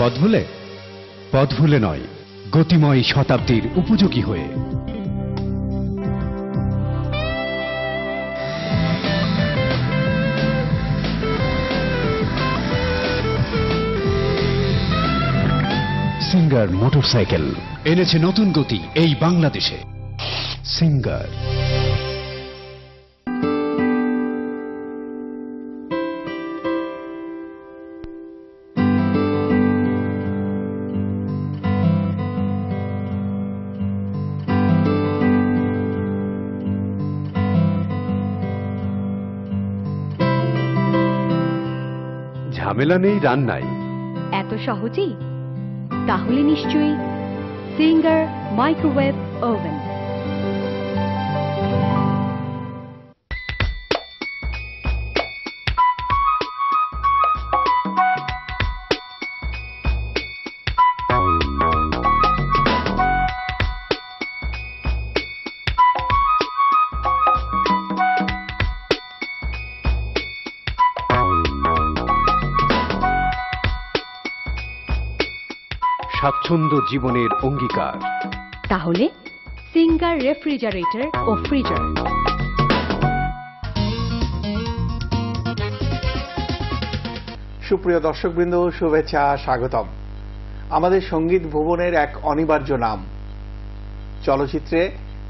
পথ ভুলে নয়, গতিময় শতাব্দীর উপযোগী হয়ে। সিঙ্গার মোটরসাইকেল এনেছে নতুন গতি এই বাংলাদেশে। সিঙ্গার। ঝামেলা নেই রান্নায়, এত সহজেই? তাহলে নিশ্চয়ই সিঙ্গার মাইক্রোওয়েভ ওভেন। স্বাচ্ছন্দ্য জীবনের অঙ্গীকার। তাহলে সিঙ্গার রেফ্রিজারেটর ও ফ্রিজার। সুপ্রিয় দর্শকবৃন্দ, শুভেচ্ছা, স্বাগতম। আমাদের সঙ্গীত ভুবনের এক অনিবার্য নাম। চলচ্চিত্রে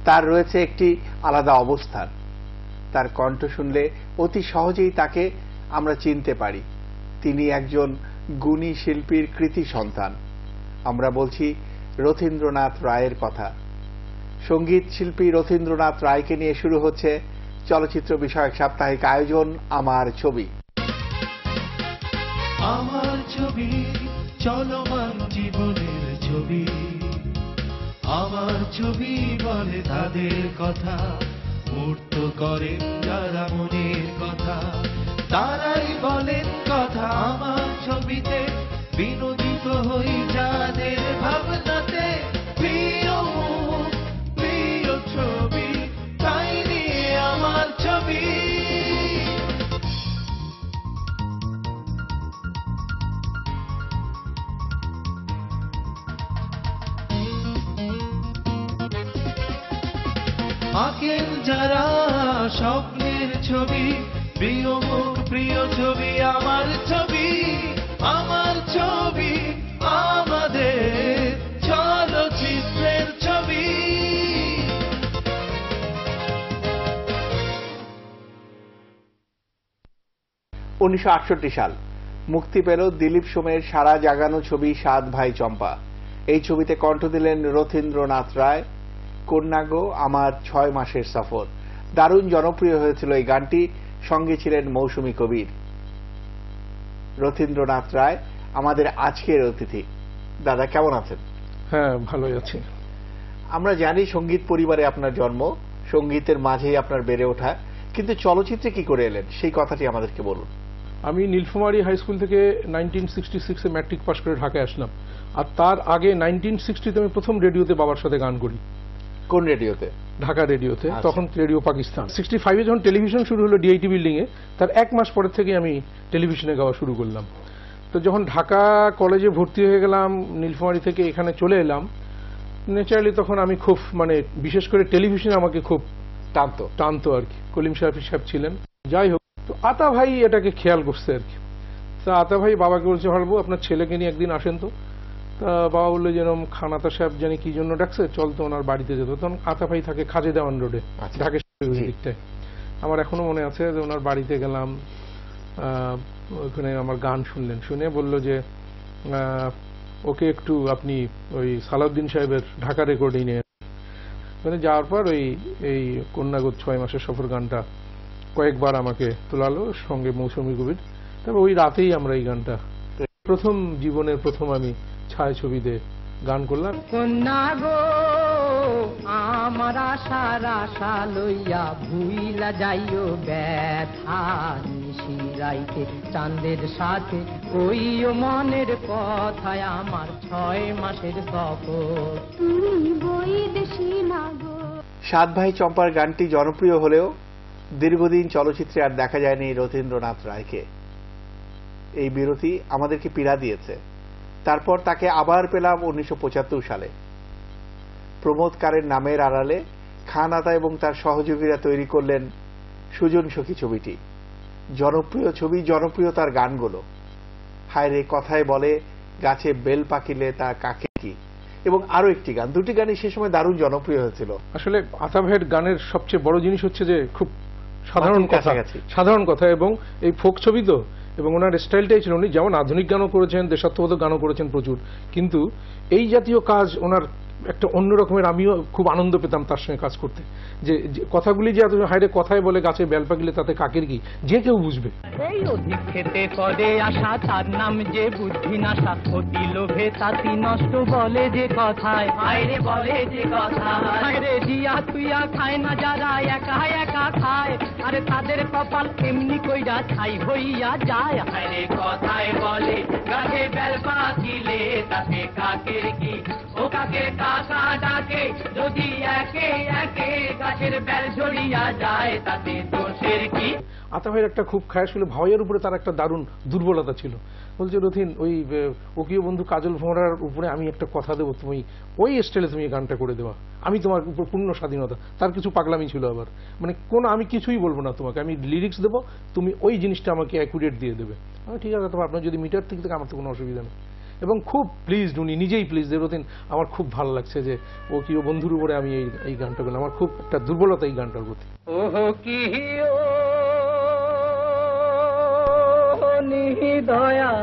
তার রয়েছে একটি আলাদা অবস্থান। তার কণ্ঠ শুনলে অতি সহজেই তাকে আমরা চিনতে পারি। তিনি একজন গুণী শিল্পীর কৃতি সন্তান। আমরা বলছি রথীন্দ্রনাথ রায়ের কথা। সঙ্গীত শিল্পী রথীন্দ্রনাথ রায়কে নিয়ে শুরু হচ্ছে চলচ্চিত্র বিষয়ক সাপ্তাহিক আয়োজন আমার ছবি। আমার ছবি, চলমান জীবনের ছবি। আমার ছবি বলে তাদের কথা, মূর্ত করেন যারা মনের কথা। তারাই বলেন কথা আমার ছবিতে, বিনোদিত হই যাদের ভাবনাতে। প্রিয় মুখ, প্রিয় ছবি, তাই নিয়ে আমার ছবি। আঁকেন যারা স্বপ্নের ছবি, প্রিয় মুখ, প্রিয় ছবি, আমার ছবি। আমার ছবি, আমাদের চলচ্চিত্রের ছবি। 1968 সাল মুক্তি পেল দিলীপ সোমের সারা জাগানো ছবি সাত ভাই চম্পা। এই ছবিতে কণ্ঠ দিলেন রথীন্দ্রনাথ রায়। কন্যা গো আমার 6 মাসের সফর। দারুণ জনপ্রিয় হয়েছিল এই গানটি। সঙ্গে ছিলেন মৌসুমী কবির। রথীন্দ্রনাথ রায় আমাদের আজকের অতিথি। দাদা, কেমন আছেন? হ্যাঁ, ভালোই আছি। আমরা জানি সঙ্গীত পরিবারে আপনার জন্ম, সঙ্গীতের মাঝেই আপনার বেড়ে ওঠা, কিন্তু চলচ্চিত্রে কি করে এলেন সেই কথাটি আমাদেরকে বলুন। আমি নীলফামারী হাই স্কুল থেকে 1966-এ ম্যাট্রিক পাশ করে ঢাকায় আসলাম। আর তার আগে 1960-তে আমি প্রথম রেডিওতে বাবার সাথে গান করি। কোন রেডিওতে? ঢাকা রেডিওতে। তখন রেডিও পাকিস্তান। 65-এ যখন টেলিভিশন শুরু হলো ডিআইটি বিল্ডিং এ, তার 1 মাস পরের থেকে আমি টেলিভিশনে গাওয়া শুরু করলাম। তো যখন ঢাকা কলেজে ভর্তি হয়ে গেলাম, নীলফামারী থেকে এখানে চলে এলাম, ন্যাচারালি তখন আমি খুব বিশেষ করে টেলিভিশনে আমাকে খুব টানতো আর কি। কলিম সাহেব ছিলেন। যাই হোক, তো আতা ভাই এটাকে খেয়াল করছে আর কি। তা আতা ভাই বাবাকে বলছে, ভাববো আপনার ছেলেকে নিয়ে একদিন আসেন তো। তা বাবা বললো যেরকম খানাতা সাহেব জানি কি জন্য ডাকছে, চল তো ওনার বাড়িতে যেত। তখন আতা ভাই থাকে খাজে দেওয়ান রোডে, ঢাকেশ্বরী দিকটায়। আমার এখনো মনে আছে যে ওনার বাড়িতে গেলাম, ওখানে আমার গান শুনলেন। শুনে বললো যে ওকে একটু আপনি ওই সালাউদ্দিন সাহেবের ঢাকা রেকর্ডিং নিয়ে। মানে যাওয়ার পর এই কন্যাগত 6 মাসের সফর গানটা কয়েকবার আমাকে তোলালো, সঙ্গে মৌসুমী কবির। তবে ওই রাতেই আমরা এই গানটা জীবনের প্রথম আমি ছায়াছবিতে গান করলাম। কন্যা গো আমার আশার আশা লইয়া ভুইলা যাইও ব্যথা, নিশিরাইতে চাঁদের সাথে কইও মনের কথায় আমার 6 মাসের সফর। তুমি বৈদেশী না গো। সাত ভাই চম্পার গানটি জনপ্রিয় হলেও দীর্ঘদিন চলচ্চিত্রে আর দেখা যায়নি রথীন্দ্রনাথ রায়কে। এই বিরতি আমাদেরকে পীড়া দিয়েছে। তারপর তাকে আবার পেলাম 1975 সালে। প্রমোদ কারের নামের আড়ালে খান আতা এবং তার সহযোগীরা তৈরি করলেন সুজন সখী ছবিটি। জনপ্রিয় ছবি, জনপ্রিয় তার গানগুলো। হায় রে কথায় বলে গাছে বেল পাকিলে তা কাকে কি, এবং আরো একটি গান, দুটি গানই সে সময় দারুণ জনপ্রিয় হয়েছিল। আসলে আতা ভাইয়ের গানের সবচেয়ে বড় জিনিস হচ্ছে যে খুব সাধারণ কথা, এবং এই ফোক ছবি তো, এবং ওনার স্টাইলটাই ছিল, উনি যেমন আধুনিক গানও করেছেন, দেশাত্মবোধক গানও করেছেন প্রচুর, কিন্তু এই জাতীয় কাজ ওনার একটা অন্য রকমের, আমিও খুব আনন্দ পেতাম তার সঙ্গে কাজ করতে। যে কথাগুলি যে হায়রে কথায় বলে গাছে বেল পাকিলে তাতে কাকের কি, যে কেউ বুঝবে। এই অধিক খেতে করে আসা তার নাম যে বুদ্ধি নাশা, অতি লোভে তাতি নষ্ট বলে যে কথায়, হায়রে বলে যে কথায়, হায়রে জিয়া তুইয়া খায় না যারা একা একা খায়, আরে তাদের কপাল এমনি কইরা ছাই হইয়া যায়। হায়রে কথায় বলে গাছে বেল পাকিলে তাতে কাকের কি, ও কাকের কাকা ডাকে যদি একে একে গাছের বেল ঝরিয়া যায় তাতে দোষের কি। আতা ভাইয়ের একটা খুব খায় ছিল, ভাইয়ের উপরে তার একটা দারুণ দুর্বলতা ছিল। বলছে রথিন, ওই ওকিও বন্ধু কাজল ভোমরার উপরে আমি একটা কথা দেবো, তুমি ওই স্টাইলে তুমি এই গানটা করে দেওয়া, আমি তোমার উপর পূর্ণ স্বাধীনতা। তার কিছু পাগলামি ছিল আবার, মানে কোনো আমি কিছুই বলবো না তোমাকে, আমি লিরিক্স দেবো, তুমি ওই জিনিসটা আমাকে অ্যাকুরেট দিয়ে দেবে। আমি ঠিক আছে, তবে আপনার যদি মিটার থেকে থাকে আমার তো কোনো অসুবিধা নেই। এবং খুব প্লিজড, উনি নিজেই প্লিজ যে রথিন আমার খুব ভালো লাগছে যে ও কি ও বন্ধুর উপরে আমি এই গানটা করলাম, আমার খুব একটা দুর্বলতা এই গানটার প্রতি। ওহো কি নিদয়া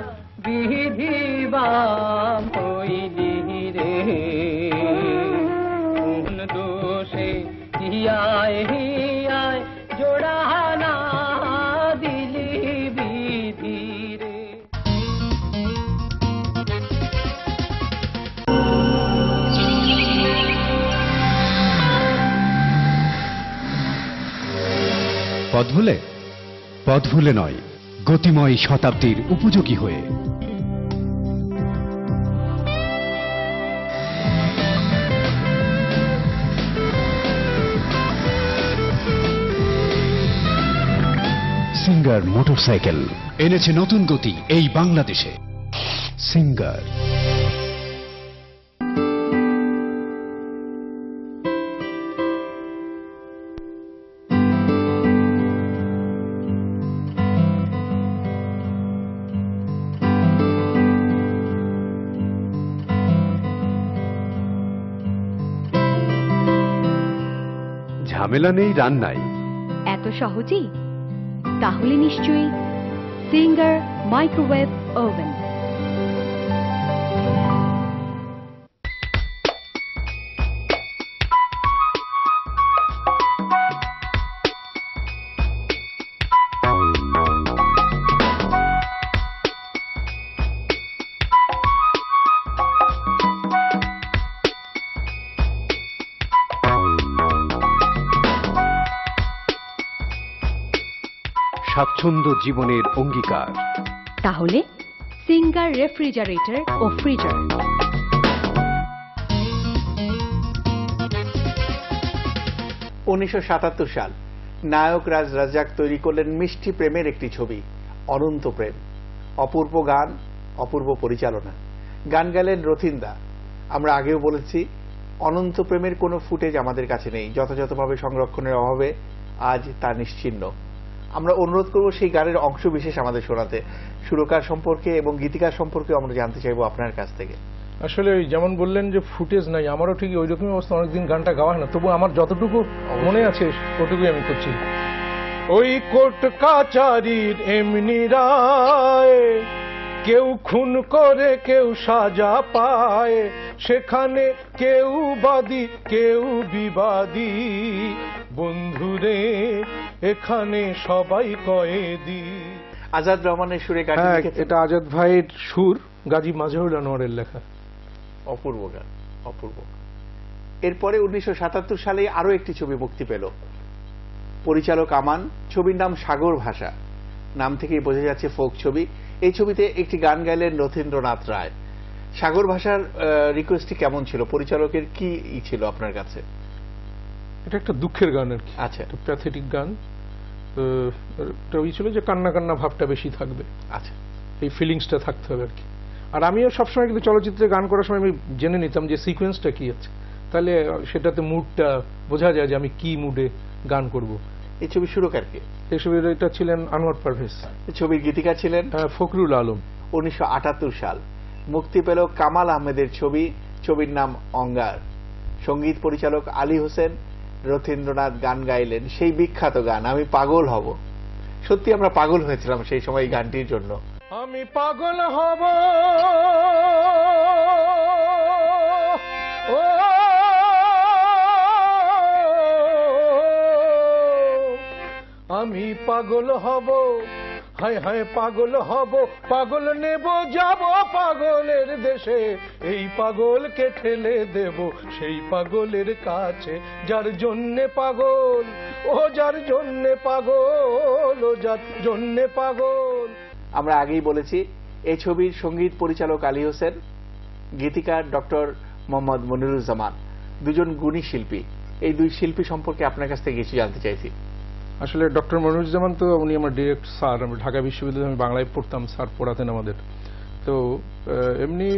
বিধিবা হইলি রে, কোন দোষে হিয়ায় হিয়ায় জোড়া না দিলি বিধি রে। পথ ভুলে নয়, গতিময় শতাব্দীর উপযোগী হয়ে। সিঙ্গার মোটরসাইকেল এনেছে নতুন গতি এই বাংলাদেশে। সিঙ্গার। ঝামেলা নেই রান্নায়, এত সহজেই? তাহলে নিশ্চয়ই সিঙ্গার মাইক্রোওয়েভ ওভেন। স্বাচ্ছন্দ্য জীবনের অঙ্গীকার। তাহলে সিঙ্গার রেফ্রিজারেটর ও ফ্রিজার। 1977 সাল নায়ক রাজ রাজ্জাক তৈরি করলেন মিষ্টি প্রেমের একটি ছবি, অনন্ত প্রেম। অপূর্ব গান, অপূর্ব পরিচালনা। গান গেলেন রথিনদা। আমরা আগেও বলেছি, অনন্ত প্রেমের কোনো ফুটেজ আমাদের কাছে নেই, যথাযথভাবে সংরক্ষণের অভাবে আজ তা নিশ্চিহ্ন। আমরা অনুরোধ করব সেই গানের অংশ বিশেষ আমাদের শোনাতে। সুরকার সম্পর্কে এবং গীতিকার সম্পর্কে আমরা জানতে চাইবো আপনার কাছ থেকে। আসলে ওই যেমন বললেন যে ফুটেজ নাই, আমারও ঠিক ওই রকমই অবস্থা, অনেকদিন গানটা গাওয়া হয় না, তবু আমার যতটুকু মনে আছে ওটুকুই আমি করছি। ওই কোর্ট কাচারির এমনি রায়, কেউ খুন করে কেউ সাজা পায়, সেখানে কেউ বাদী কেউ বিবাদী, বন্ধুরে এখানে সবাই কয়েদি। আজাদ রহমানের সুরে গান। এটা আজাদ ভাইয়ের সুর, গাজী মাজহারুল আনোয়ারের লেখা। অপূর্ব গান, অপূর্ব। এরপরে 1977 সালে আরো একটি ছবি মুক্তি পেল, পরিচালক আমান। ছবির নাম সাগর ভাষা। নাম থেকেই বোঝা যাচ্ছে ফোক ছবি। এই ছবিতে একটি গান গাইলেন রথীন্দ্রনাথ রায়। সাগর ভাষার রিকোয়েস্টটি কেমন ছিল? পরিচালকের কি ছিল আপনার কাছে? এটা একটা দুঃখের গান আর কি, আচ্ছা, একটা প্যাথেটিক গান। ওই ছিল যে কান্না কান্না ভাবটা বেশি থাকবে, আচ্ছা, এই ফিলিংসটা থাকতে হবে আর কি। আর আমিও সবসময় কিন্তু চলচ্চিত্রে গান করার সময় আমি জেনে নিতাম যে সিকোয়েন্সটা কি আছে, তাহলে সেটাতে মুডটা বোঝা যায় যে আমি কি মুডে গান করব। এই ছবির সুরকার কে? এই ছবির এটা ছিলেন আনোয়ার পারভেজ। এই ছবির গীতিকার ছিলেন ফখরুল আলম। 1978 সাল মুক্তি পেল কামাল আহমেদের ছবি, ছবির নাম অঙ্গার। সঙ্গীত পরিচালক আলী হোসেন, রথীন্দ্রনাথ গান গাইলেন সেই বিখ্যাত গান আমি পাগল হব। সত্যি আমরা পাগল হয়েছিলাম সেই সময় এই গানটির জন্য। আমি পাগল হব ও আমি পাগল হব, হায় হায় পাগল হব, পাগল নেব যাব পাগলের দেশে, এই পাগলকে ঠেলে দেব সেই পাগলের কাছে, যার জন্যে পাগল ও যার জন্যে পাগল ও যার জন্যে পাগল। আমরা আগেই বলেছি এই ছবির সঙ্গীত পরিচালক আলী হোসেন, গীতিকার ডক্টর মোহাম্মদ মনিরুজ্জামান, দুজন গুণী শিল্পী। এই দুই শিল্পী সম্পর্কে আপনার কাছ থেকে কিছু জানতে চাইছি। আসলে ডক্টর মনিরুজ্জামান তো উনি আমার ডিরেক্ট স্যার, আমি ঢাকা বিশ্ববিদ্যালয়ে আমি বাংলায় পড়তাম, স্যার পড়াতেন আমাদের। তো এমনি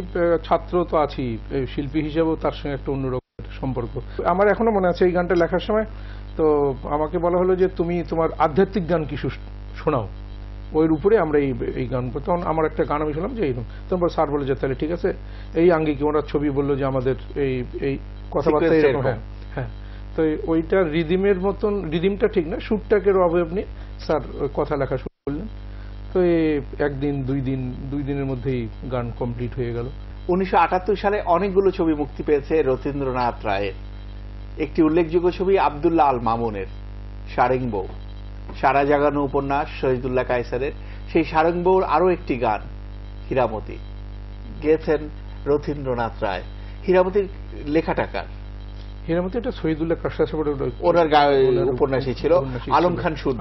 ছাত্র তো আছি, শিল্পী হিসেবেও তার সঙ্গে একটা অন্যরকম সম্পর্ক আমার এখনো মনে আছে। এই গানটা লেখার সময় তো আমাকে বলা হলো যে তুমি তোমার আধ্যাত্মিক গান কিছু শোনাও, ওর উপরে আমরা এই গান। তখন আমার একটা গান আমি শুনলাম যে এইরকম, তখন স্যার বলে যে তাহলে ঠিক আছে এই আঙ্গিকে ওরা ছবি বললো যে আমাদের এই কথাবার্তা এরকম। হ্যাঁ হ্যাঁ, তো ওইটার রিদিমের মতন, রিদিমটা ঠিক না, সুরটাকে অবয়ব নিয়ে স্যার কথা লেখা শুরু করলেন। তো একদিন দুই দিনের মধ্যেই গান কমপ্লিট হয়ে গেল। 1978 সালে অনেকগুলো ছবি মুক্তি পেয়েছে রথীন্দ্রনাথ রায়ের। একটি উল্লেখযোগ্য ছবি আব্দুল্লাহ আল মামুনের সারেংবউ, সারা জাগানো উপন্যাস শহীদুল্লাহ কায়সারের। সেই সারেংবউর আরো একটি গান হীরামতি, গেয়েছেন রথীন্দ্রনাথ রায়। হীরামতির লেখাটা কার? হীরামতি এটা শহীদুল্লাহ ওনার উপন্যাসী ছিল, আলম খান সুর।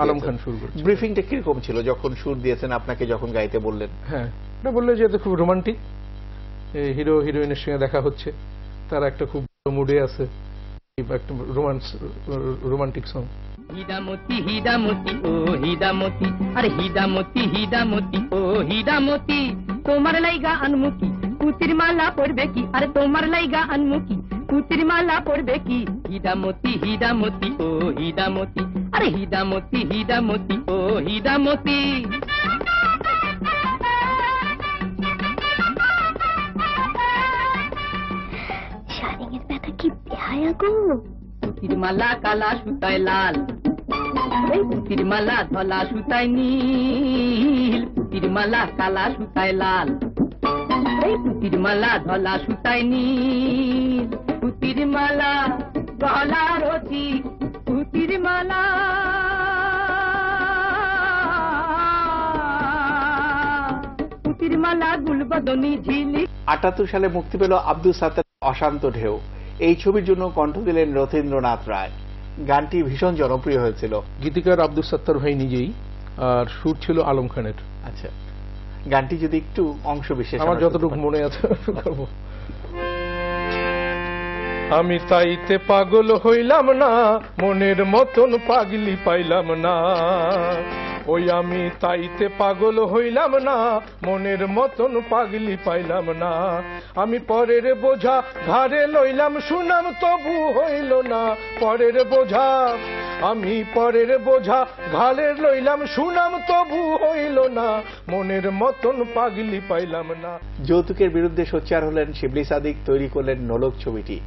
ব্রিফিংটা কিরকম ছিল যখন সুর দিয়েছেন আপনাকে, যখন গাইতে বললেন? হ্যাঁ, এটা বললো যে এটা খুব রোমান্টিক, হিরো হিরোইনের সঙ্গে দেখা হচ্ছে, তারা একটা খুব মুডে আছে, একটা রোমান্টিক সং। হিদামতি হিদামতি ও হিদামতি, আরে হিদামতি হিদামতি ও হিদামতি, তোমার লাইগা আনমুকি পুতির মালা পড়বে কি, আরে তোমার লাইগা আনমুকি পুতির মালা পড়বে কি, হিদামতি হিদামতি ও হিদামতি, আরে হিদামতি হিদামতি ও হিদামতি। শাড়ির ব্যথা কি বেহায়া গো। পুতির মালা কালা সুতায় লাল, পুতির মালা ধলা সুতায় নীল, পুতির মালা কালা সুতায় লাল, পুতির মালা ধলা সুতায় নীল, পুতির মালা গলা রতি, পুতির মালা পুতির মালা গুলবদনি ঝিলি। 78 সালে মুক্তি পেল আব্দুল সাত্তার অশান্ত ঢেউ। এই ছবির জন্য কণ্ঠ দিলেন রথীন্দ্রনাথ রায়। গানটি ভীষণ জনপ্রিয় হয়েছিল। গীতিকার আব্দুল সাত্তার ভাই নিজেই, আর সুর ছিল আলম খানের। আচ্ছা, গানটি যদি একটু অংশ বিশেষ আমার যতটুকু মনে আছে করবো। আমি তাইতে পাগল হইলাম না, মনের মতন পাগলি পাইলাম না, ওই আমি তাইতে পাগল হইলাম না, মনের মতন পাগলি পাইলাম না, আমি পরের বোঝা ঘাড়ে লইলাম সুনাম তবু হইল না, পরের বোঝা আমি পরের বোঝা ঘাড়ে লইলাম সুনাম তবু হইল না, মনের মতন পাগলি পাইলাম না। যৌতুকের বিরুদ্ধে সোচ্চার হলেন শিবলি সাদিক, তৈরি করলেন নোলক ছবিটি।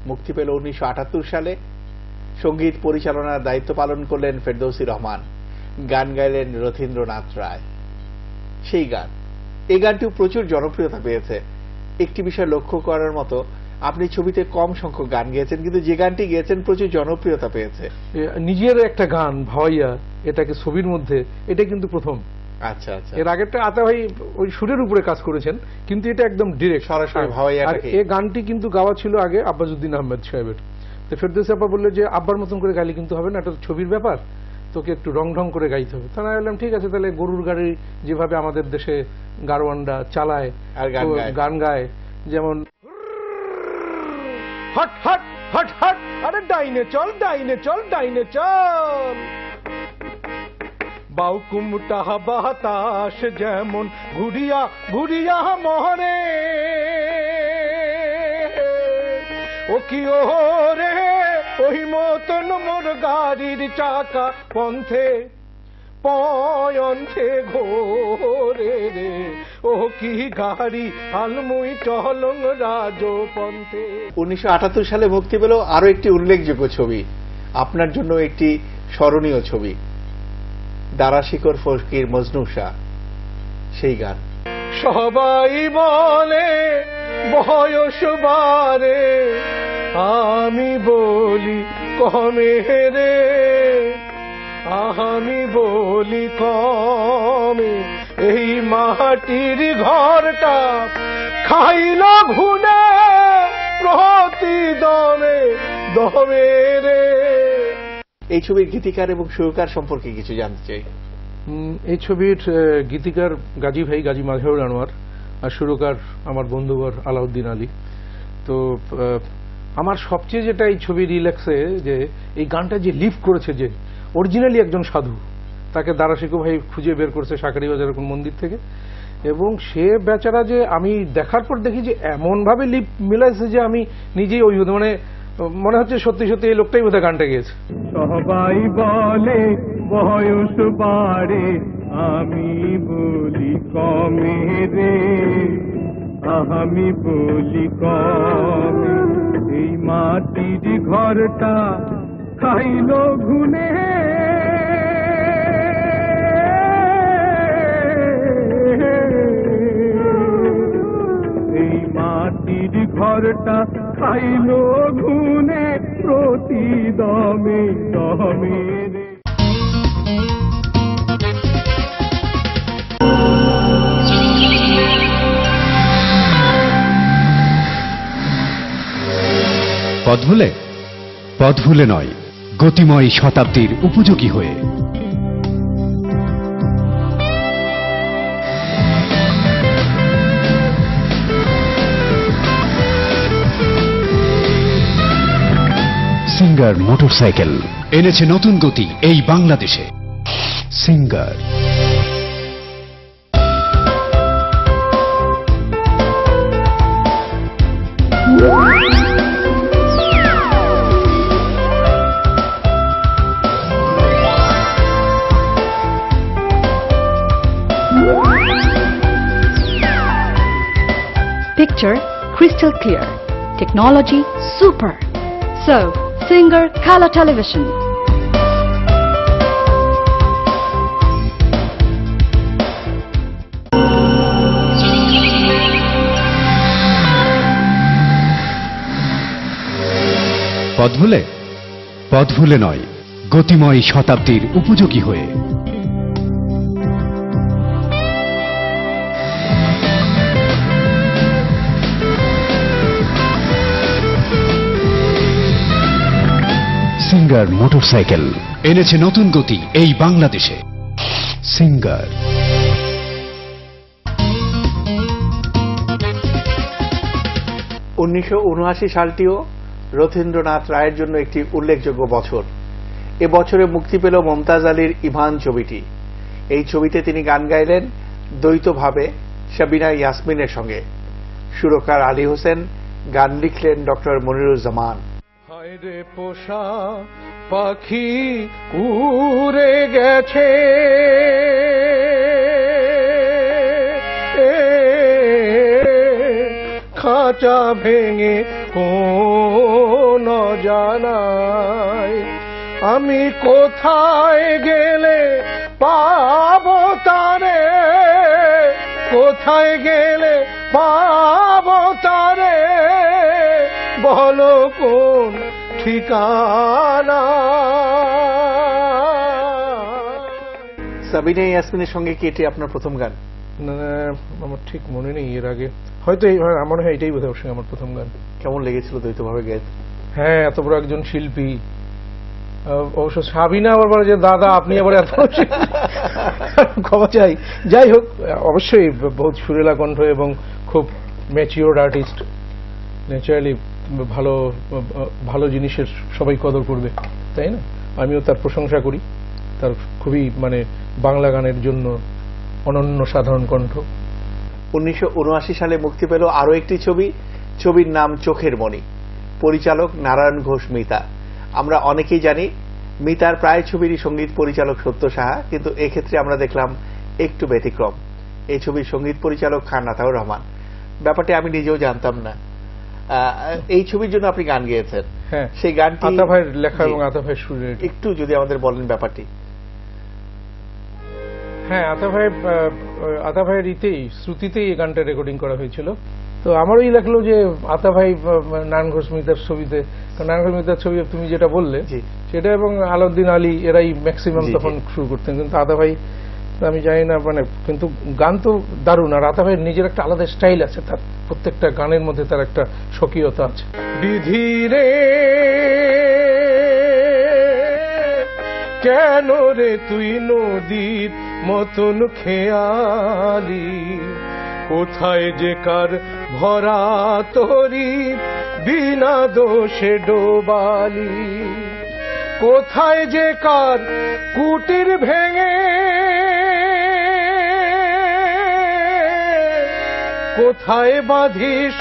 মুক্তি পেল 1978 সালে। সঙ্গীত পরিচালনার দায়িত্ব পালন করলেন ফেরদৌসী রহমান, গান গাইলেন রথীন্দ্রনাথ রায়। সেই গান, এই গানটিও প্রচুর জনপ্রিয়তা পেয়েছে। একটি বিষয় লক্ষ্য করার মতো, আপনি ছবিতে কম সংখ্যক গান গেয়েছেন, কিন্তু যে গানটি গেয়েছেন প্রচুর জনপ্রিয়তা পেয়েছে। নিজের একটা গান ভাওয়াইয়া, এটাকে ছবির মধ্যে, এটা কিন্তু প্রথম। আচ্ছা আচ্ছা, এর আগেরটা আতা ভাই ওই সুরের উপরে কাজ করেছেন, কিন্তু এটা একদম ডিরেক্ট সরাসরি ভাওয়াইয়া। এই গানটি কিন্তু গাওয়া ছিল আগে আব্বাসউদ্দিন আহমেদ সাহেবের। তো ফেরদৌসী আপা বললো যে আব্বার মতন করে গাইলে কিন্তু হবে না, এটা ছবির ব্যাপার, তোকে একটু রং ঢং করে গাইতে হবে। তা না বললাম ঠিক আছে, তাহলে গরুর গাড়ি যেভাবে আমাদের দেশে গারওয়ানরা চালায় আর গান গায়, যেমন হট হট হট হট, আরে ডাইনে চল ডাইনে চল ডাইনে চল, বাউকুমটা বাতাস যেমন ঘুরিয়া ঘুরিয়া মহরে, ও কি ও রে ওই মতন মোর গাড়ির চাকা পন্থে পয়ন্থে ঘোরে রে, ও কি গাড়ি আলমুই চলং রাজ পন্থে। 1978 সালে মুক্তি পেল আরো একটি উল্লেখযোগ্য ছবি, আপনার জন্য একটি স্মরণীয় ছবি, দারাশিকর ফকির মজনু শাহ, সেই গান। সবাই বলে বয়স বারে, আমি বলি কমে রে, আমি বলি কমে, এই মাটির ঘরটা খাইল ঘুনে প্রতি দমে দমে রে। এই ছবির গীতিকার এবং সুরকার সম্পর্কে কিছু জানতে চাই। এই ছবির গীতিকার গাজী ভাই, গাজী মাজহারুল আনোয়ার, আর সুরকার আমার বন্ধুবর আলাউদ্দিন আলী। তো আমার সবচেয়ে যেটা এই ছবি রিল্যাক্সে, যে এই গানটা যে লিভ করেছে, যে অরিজিনালি একজন সাধু, তাকে দারাশিকো ভাই খুঁজে বের করেছে শাঁখারীবাজারের কোন মন্দির থেকে, এবং সে বেচারা যে আমি দেখার পর দেখি যে এমন ভাবে লিপ মিলাইছে যে আমি নিজেই ওই মানে মনে হচ্ছে সত্যি সত্যি এই লোকটাই বোধহয় গানটা গেয়েছে। সবাই বলে বয়স বাড়ে, আমি বলি কমে রে, আমি বলি কমে, এই মাটির ঘরটা খাইল ঘুনে এই মাটির ঘরটা খাইল ঘুনে প্রতি দমে দমে রে। পথ ভুলে? পথ ভুলে নয়, গতিময় শতাব্দীর উপযোগী হয়ে। সিঙ্গার মোটরসাইকেল এনেছে নতুন গতি এই বাংলাদেশে। Singer. Picture crystal clear. Technology super. So, Singer Color Television. পথ ভুলে? পথ ভুলে নয়, গতিময় শতাব্দীর উপযোগী হয়ে। সিঙ্গার মোটরসাইকেল এনেছে নতুন গতি এই বাংলাদেশে। সিঙ্গার। 1979 সালটিও রথীন্দ্রনাথ রায়ের জন্য একটি উল্লেখযোগ্য বছর। এ বছরে মুক্তি পেল মমতাজ আলীর ইভান ছবিটি। এই ছবিতে তিনি গান গাইলেন দ্বৈতভাবে সাবিনা ইয়াসমিনের সঙ্গে। সুরকার আলী হোসেন, গান লিখলেন ডক্টর মনিরুজ্জামান। হায় রে পোষা পাখি উড়ে গেছে, খাঁচা ভেঙে কোন জানাই, আমি কোথায় গেলে পাবো তারে, কোথায় গেলে পাবো তারে, বলো কোন ঠিকানা। সাবিনা ইয়াসমিনের সঙ্গে কি এটি আপনার প্রথম গান? না, আমার ঠিক মনে নেই, এর আগে হয়তো মনে হয় এটাই বোধহয় ওর সঙ্গে আমার প্রথম গান। কেমন লেগেছিল দ্বৈতভাবে গাইতে? হ্যাঁ, এত বড় একজন শিল্পী, অবশ্য সাবিনা আবার বলে যে দাদা আপনি আবার এত ক্ষমা চাই। যাই হোক, অবশ্যই বহুত সুরেলা কণ্ঠ এবং খুব ম্যাচিওর্ড আর্টিস্ট। ন্যাচারালি ভালো ভালো জিনিসের সবাই কদর করবে, তাই না? আমিও তার প্রশংসা করি। তার খুবই মানে বাংলা গানের জন্য অনন্য সাধারণ কণ্ঠ। 1979 সালে মুক্তি পেল আরো একটি ছবি, ছবির নাম চোখের মণি, পরিচালক নারায়ণ ঘোষ মিতা। আমরা অনেকেই জানি মিতার প্রায় ছবিরই সঙ্গীত পরিচালক সত্য সাহা, কিন্তু এক্ষেত্রে আমরা দেখলাম একটু ব্যতিক্রম। এই ছবির সঙ্গীত পরিচালক খান আতাউর রহমান। ব্যাপারটি আমি নিজেও জানতাম না। এই ছবির জন্য আপনি গান গেয়েছেন। হ্যাঁ, সেই গানটি আতা ভাইয়ের লেখা এবং আতা ভাইয়ের সুরে। একটু যদি আমাদের বলেন ব্যাপারটি। হ্যাঁ, আতা ভাইয়ের শ্রুতিতেই এই গানটা রেকর্ডিং করা হয়েছিল। তো আমারই লাগলো যে আতা ভাই নারায়ণ ঘোষ মিতার ছবিতে, নারায়ণ ঘোষ মিতার ছবি তুমি যেটা বললে সেটা এবং আলাউদ্দিন আলী এরাই ম্যাক্সিমাম তখন শুরু করতেন, কিন্তু আতা ভাই আমি জানি না, মানে কিন্তু গান তো দারুণ। আর আতা ভাইয়ের নিজের একটা আলাদা স্টাইল আছে, তার প্রত্যেকটা গানের মধ্যে তার একটা স্বকীয়তা আছে। বিধিরে কেন রে তুই নদীর মতন খেয়ালি, কোথায় যে কার ভরা তরি বিনা দোষে ডোবালি, কোথায় যে কার কুটির ভেঙে, কোথায় বাঁধিস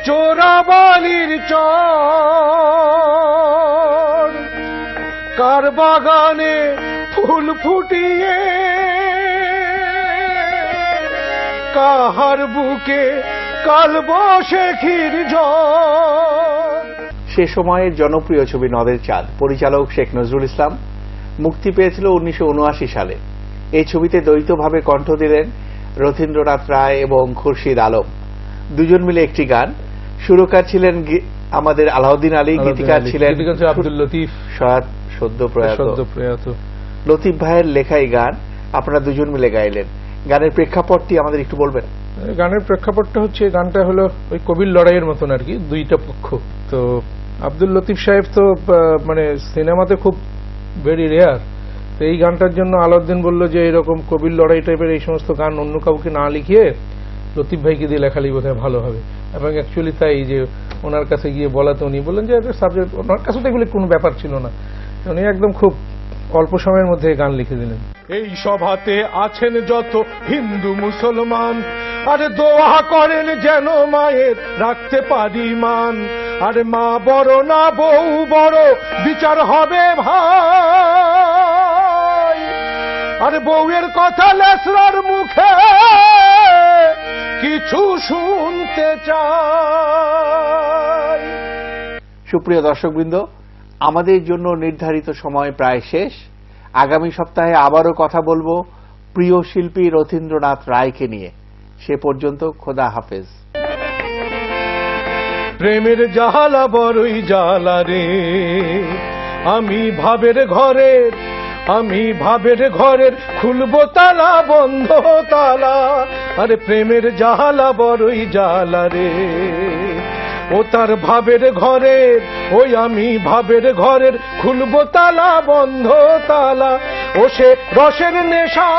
চোরাবালির চর, কার বাগানে ফুল ফুটিয়ে, কাহার বুকে কাল বৈশাখীর ঝড়। সে সময়ের জনপ্রিয় ছবি নদের চাঁদ, পরিচালক শেখ নজরুল ইসলাম, মুক্তি পেয়েছিল 1979 সালে। এই ছবিতে দ্বৈতভাবে কণ্ঠ দিলেন রথীন্দ্রনাথ রায় এবং খুরশিদ আলম, দুজন মিলে একটি গান। সুরকার ছিলেন আমাদের আলাউদ্দিন আলী, গীতিকার ছিলেন আব্দুল লতিফ, সদ্য প্রয়াত লতিফ ভাইয়ের লেখাই গান আপনারা দুজন মিলে গাইলেন। গানের প্রেক্ষাপটটি আমাদের একটু বলবেন? গানের প্রেক্ষাপটটা হচ্ছে, গানটা হলো ওই কবির লড়াইয়ের মতন আর কি, দুইটা পক্ষ। তো আব্দুল লতিফ সাহেব তো মানে সিনেমাতে খুব ভেরি রেয়ার। তো এই গানটার জন্য আলাউদ্দিন বলল যে এরকম কবির লড়াই টাইপের এই সমস্ত গান অন্য কাউকে না লিখিয়ে লতিফ ভাইকে দিয়ে লেখালি বোধহয় ভালো হবে। এবং অ্যাকচুয়ালি তাই, যে ওনার কাছে গিয়ে বলাতে উনি বললেন যে সাবজেক্ট, ওনার কাছে তো এগুলি কোনো ব্যাপার ছিল না, উনি একদম খুব অল্প সময়ের মধ্যে গান লিখে দিলেন। এই সভাতে আছেন যত হিন্দু মুসলমান, আরে দোয়া করেন যেন মায়ের রাখতে পারি মান, আরে মা বড় না বউ বড় বিচার হবে ভাই, আরে বউয়ের কথা লেসরার মুখে কিছু শুনতে চাই। সুপ্রিয় দর্শকবৃন্দ, আমাদের জন্য নির্ধারিত সময় প্রায় শেষ। আগামী সপ্তাহে আবারও কথা বলবো প্রিয় শিল্পী রথীন্দ্রনাথ রায়কে নিয়ে। সে পর্যন্ত খোদা হাফেজ। প্রেমের জালা বড়ই জালা রে, আমি ভাবের ঘরের খুলবো তালা বন্ধ তালা, আরে প্রেমের জালা বড়ই জালা রে, ও তার ভাবের ঘরের, ওই আমি ভাবের ঘরের খুলবো তালা বন্ধ তালা, ও সে রসের নেশা,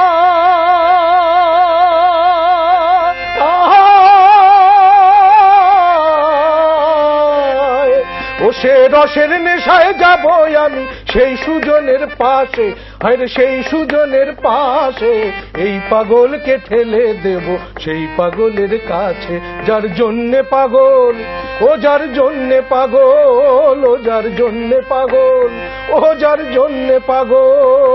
ও সে রসের নেশায় যাব আমি সেই সুজনের পাশে, হায়রে সেই সুজনের পাশে, এই পাগলকে ঠেলে দেব সেই পাগলের কাছে, যার জন্যে পাগল, ও যার জন্যে পাগল, ও যার জন্যে পাগল, ও যার জন্যে পাগল।